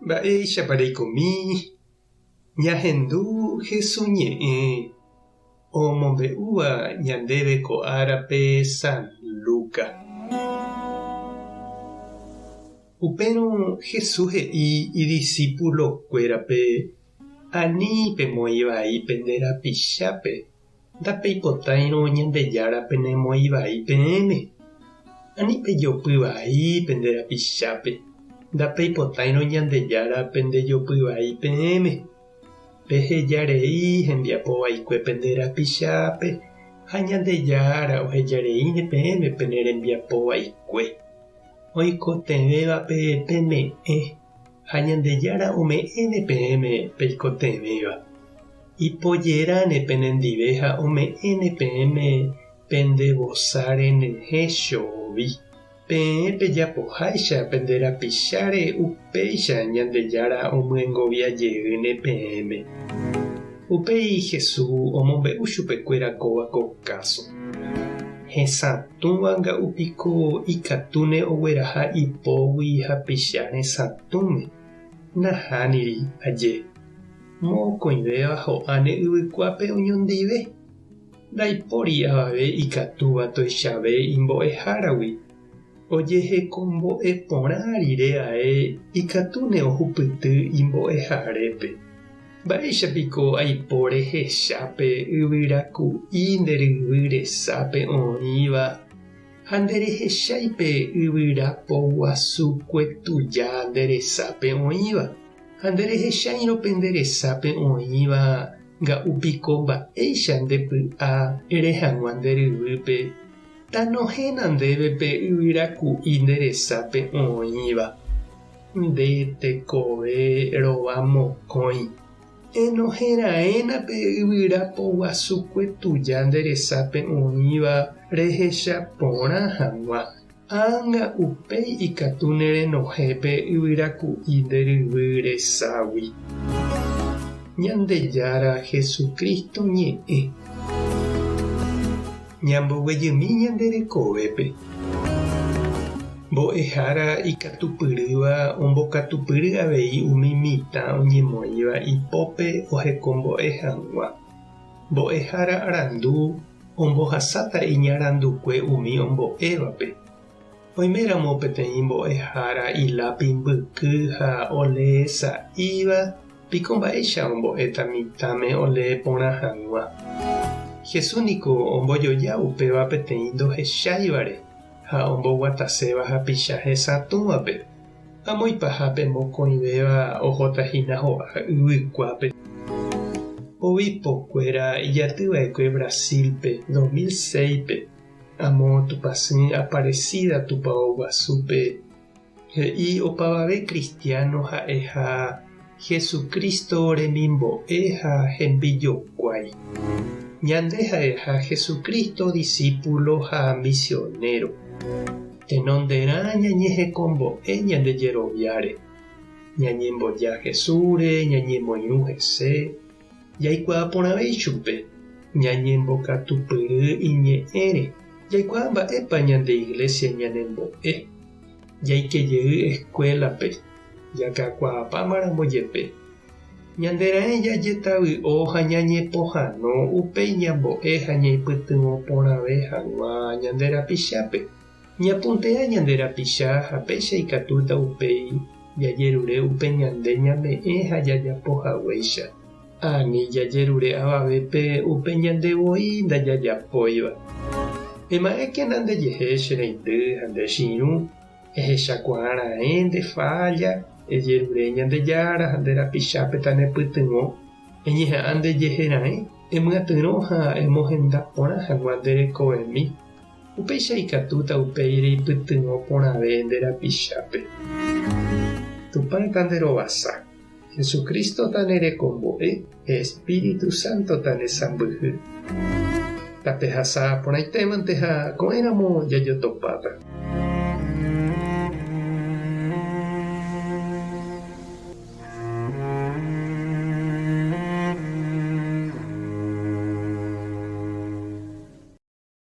Mba'éichapareikomi ñahendu hesuñe'ẽ omombe'úva ñandéve ko árape San Lucas. Upérõ Jesús he'i idiscípulokuérape: ani pemoĩ vai pende rapichápe, ndapeipotãirõ Ñandejára penemoĩ vai peẽme. Ani pejopy vai pende rapichápe, ndapeipotãirõ Ñandejára pendejopy vai peẽme. Pehejarei hembiapovaikue pende rapichápe ha Ñandejára ohejareíne peẽme pene rembiapovaikue. Oikotevẽvape peme'ẽ ha Ñandejára ome'ẽne peẽme peikotevẽva. Ipojeráne penendive ha ome'ẽne peẽme pende vosáre nehe chóvi. Peẽ pejapoháicha pende rapicháre upéicha Ñandejára omyengoviajeýne peẽme. Upéi Jesús omombe'u chupekuéra kóva ko káso. Hesãtúva nga'upiko ikatúne ogueraha ipógui hapicha hesãtúme. Nahániri aje. Mokõivéva ho'áne yvykuápe oñondive. Ndaipóri avave ikatúva toichave imbo'eháragui. Ojehekombo'e porã rire ae ikatúne ohupyty imbo'eharépe. Mba'éichapiko aipo rehechápe yvyraku'i nderyvy resápe oĩva ha nderehecháipe yvyrápo guasúkue tuja nderesápe oĩva ha nderehecháirõ pe nderesápe oĩva nga'upiko mba'éicha ndepy'a rehag̃ua nderyvýpe tanohéna ndéve pe yvyraku'i nderesápe oĩva. Nde tekove rova mokõi. Enohẽra'ẽna pe yvyrápo guasúkue tuja nderesápe oĩva rehecha porã hag̃ua. Anga upéi ikatúne renohẽ pe yvyraku'i nderyvy reságui. Ñandejára Jesukristo ñe'ẽ. Ñamboguejymi ñanderekovépe. Mbo'ehára ikatupyrýva ombokatupyry avei umi mitã oñemoĩva ipópe ohekombo'e hag̃ua. Mbo'ehára arandu ombohasáta iñarandukue umi ombo'évape. Oiméramo peteĩ mbo'ehára ilápi mbyky ha ole sa'íva piko mba'éicha ombo'éta mitãme ole porã hag̃ua. Jesús-niko ombojoja upéva peteĩ ndohecháivare ha omboguataséva hapicha hesãtúvape. Amoipahápe mokõivéva ohotahína ho'a yvykuápe. Ovipokuéra ijatyva'ekue Brasilpe 2006pe amo tupãsy Aparecida tupão guasúpe he'i opavave cristiano ha'eha Jesukristo remimbo'e ha hembijokuái. Ñande ha'eha Jesukristo discípulo ha misionero. Tenonderã ñañehekombo'e ñandejeroviáre. Ñañemboja Jesúre, ñañemoirũ hese. Jaikuaa porãvéi chupe. Ñañembokatupyry iñe'ẽre. Jaikuaa mba'épa ñande iglesia ñanembo'e. Jaikejey escuelape. Jakakuaapámaramo jepe. Ñandera'e jajetavy'o ha ñañepohãno upéi ñambo'e ha ñaipytyvõ porãve hag̃ua ñande rapichápe. Ñapuntea ñande rapicha ha péicha ikatúta upéi jajerure upe ñande ñame'ẽ ha jajapohaguéicha. Ani jajerure avavépe upe ñandevoi ndajajapóiva. Ema'ẽke nandejehe che reindy ha ndechirũ ehechakuaara'e nde falla. Ejerure Ñandejára ha nde rapichápe tanepytyvõ. Eñeha'ã ndejehera'e emyatyrõ ha emohenda porã hag̃ua nderekovemi. Upéicha ikatúta upéi reipytyvõ porãve nde rapichápe. Tupãta nderovasa. Jesukristo tanerekombo'e, Espíritu Santo tanesãmbyhy. Tapehasa porãitémante ha ko'ẽramo jajotopáta.